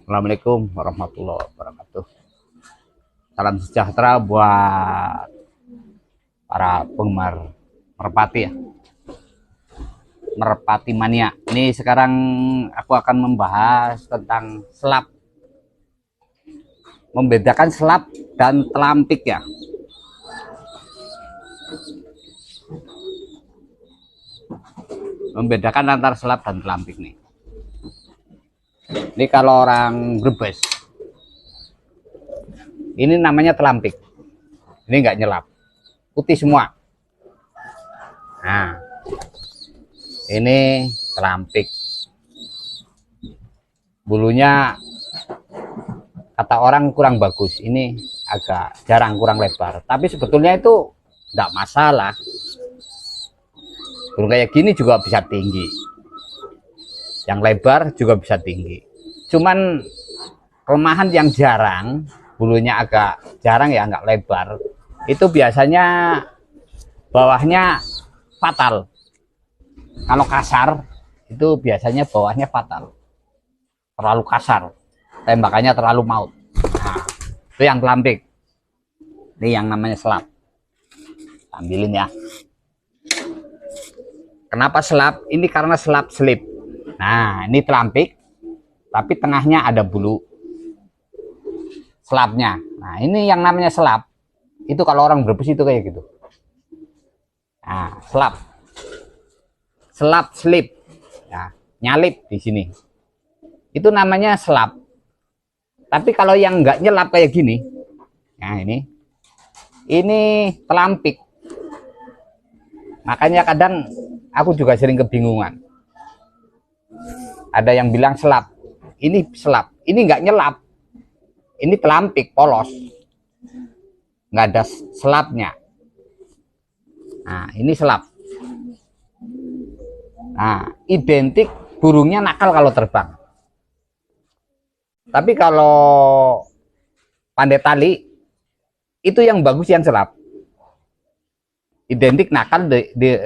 Assalamualaikum warahmatullahi wabarakatuh. Salam sejahtera buat para penggemar merpati ya. Merpati mania. Ini sekarang aku akan membahas tentang selap. Membedakan selap dan telampik ya. Membedakan antara selap dan telampik nih. Ini kalau orang Brebes, ini namanya telampik. Ini nggak nyelap, putih semua. Nah, ini telampik. Bulunya kata orang kurang bagus. Ini agak jarang, kurang lebar. Tapi sebetulnya itu nggak masalah. Burung kayak gini juga bisa tinggi. Yang lebar juga bisa tinggi. Cuman kelemahan yang jarang, bulunya agak jarang ya, nggak lebar. Itu biasanya bawahnya fatal. Kalau kasar, itu biasanya bawahnya fatal. Terlalu kasar, tembakannya terlalu maut. Nah, itu yang telampik. Ini yang namanya selap. Ambilin ya. Kenapa selap? Ini karena selap selip. Nah, ini telampik, tapi tengahnya ada bulu selapnya. Nah, ini yang namanya selap. Itu kalau orang Brebes itu kayak gitu. Nah, selap. Selap selip. Nah, nyalip di sini. Itu namanya selap. Tapi kalau yang nggak nyelap kayak gini, nah ini telampik. Makanya kadang aku juga sering kebingungan. Ada yang bilang selap, ini selap, ini nggak nyelap, ini telampik polos, nggak ada selapnya. Nah, ini selap. Nah, identik burungnya nakal kalau terbang. Tapi kalau pandai tali, itu yang bagus yang selap. Identik nakal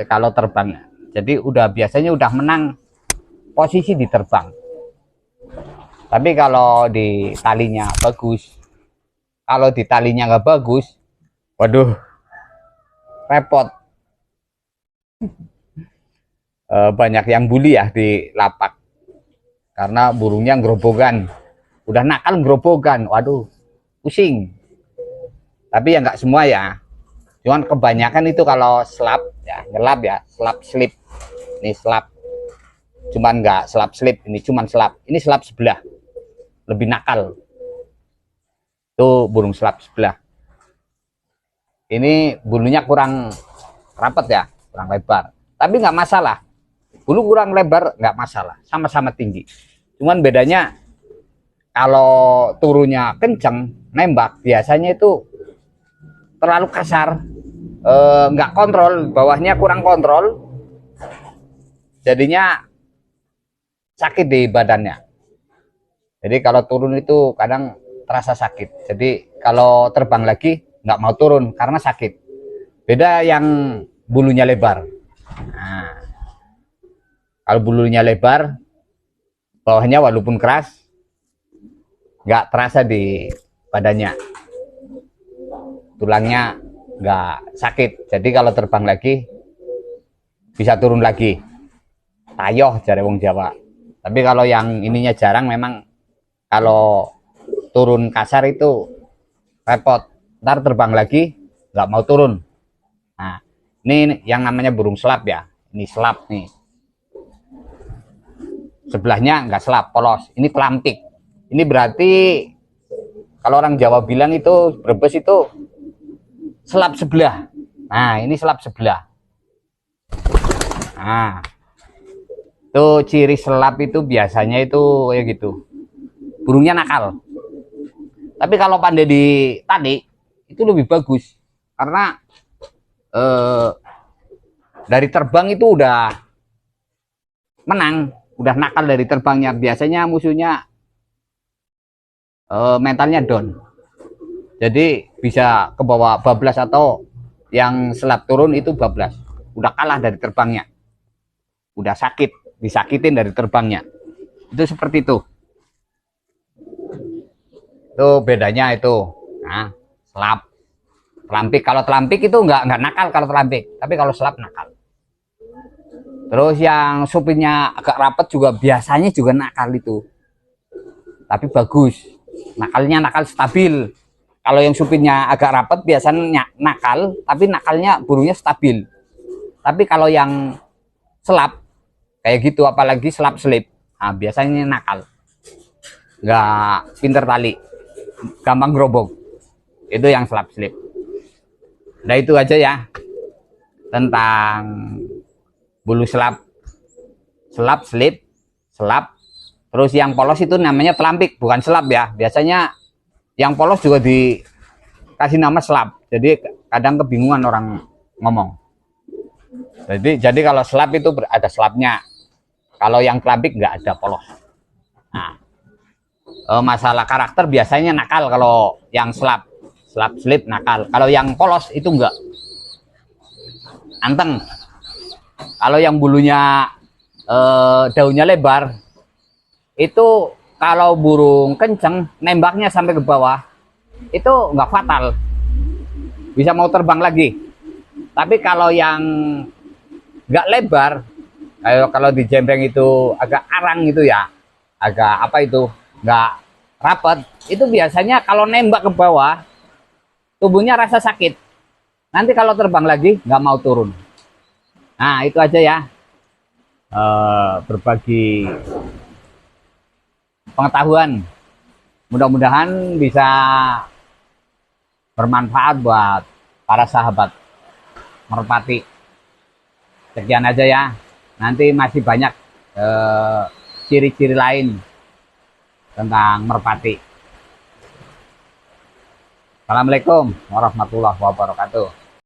kalau terbang. Jadi biasanya udah menang posisi di terbang. Tapi kalau di talinya bagus, kalau di talinya nggak bagus, waduh, repot. Banyak yang bully ya di lapak karena burungnya gerobogan. Udah nakal gerobogan, waduh, pusing. Tapi ya nggak semua ya. Cuman kebanyakan itu kalau selap ya, nyelap ya, selap slip. Ini selap. Cuman nggak selap slip, ini cuman selap. Ini selap sebelah. Lebih nakal. Tuh burung selap sebelah. Ini bulunya kurang rapat ya, kurang lebar. Tapi nggak masalah. Bulu kurang lebar nggak masalah, sama-sama tinggi. Cuman bedanya kalau turunnya kenceng, nembak biasanya itu terlalu kasar, nggak kontrol, bawahnya kurang kontrol, jadinya sakit di badannya. Jadi kalau turun itu kadang terasa sakit. Jadi kalau terbang lagi nggak mau turun karena sakit. Beda yang bulunya lebar. Nah, kalau bulunya lebar, bawahnya walaupun keras, nggak terasa di badannya. Tulangnya nggak sakit. Jadi kalau terbang lagi bisa turun lagi. Tayoh jare wong Jawa. Tapi kalau yang ininya jarang, memang kalau turun kasar itu repot. Ntar terbang lagi nggak mau turun. Nah, ini yang namanya burung selap ya. Ini selap nih. Sebelahnya nggak selap, polos. Ini telampik. Ini berarti kalau orang Jawa bilang itu Brebes itu selap sebelah. Nah, ini selap sebelah. Nah, itu ciri selap itu biasanya itu kayak gitu. Burungnya nakal. Tapi kalau pandai di tali itu lebih bagus karena dari terbang itu udah menang, udah nakal dari terbangnya. Biasanya musuhnya mentalnya down. Jadi bisa ke bawah bablas atau yang selap turun itu bablas. Udah kalah dari terbangnya. Udah sakit, disakitin dari terbangnya. Itu seperti itu. Itu bedanya itu. Nah, selap. Telampik, kalau telampik itu nggak nakal kalau telampik, tapi kalau selap nakal. Terus yang supinnya agak rapet juga biasanya juga nakal itu. Tapi bagus. Nakalnya nakal stabil. Kalau yang supinnya agak rapet biasanya nakal, tapi nakalnya burungnya stabil. Tapi kalau yang selap kayak gitu, apalagi selap selip, nah biasanya nakal, nggak pinter tali, gampang gerobok. Itu yang selap selip. Nah itu aja ya tentang bulu selap, selap selip, selap. Terus yang polos itu namanya telampik, bukan selap ya. Biasanya yang polos juga dikasih nama selap. Jadi kadang kebingungan orang ngomong. Jadi kalau selap itu ada selapnya. Kalau yang telampik nggak ada polos. Nah, masalah karakter biasanya nakal kalau yang selap, selap selip nakal. Kalau yang polos itu enggak, anteng. Kalau yang bulunya daunnya lebar, itu kalau burung kenceng nembaknya sampai ke bawah, itu nggak fatal, bisa mau terbang lagi. Tapi kalau yang nggak lebar, kalau di jembreng itu agak arang gitu ya, agak apa itu, nggak rapet, itu biasanya kalau nembak ke bawah, tubuhnya rasa sakit. Nanti kalau terbang lagi nggak mau turun. Nah itu aja ya, berbagi pengetahuan. Mudah-mudahan bisa bermanfaat buat para sahabat merpati. Sekian aja ya. Nanti masih banyak ciri-ciri lain tentang merpati. Assalamualaikum warahmatullahi wabarakatuh.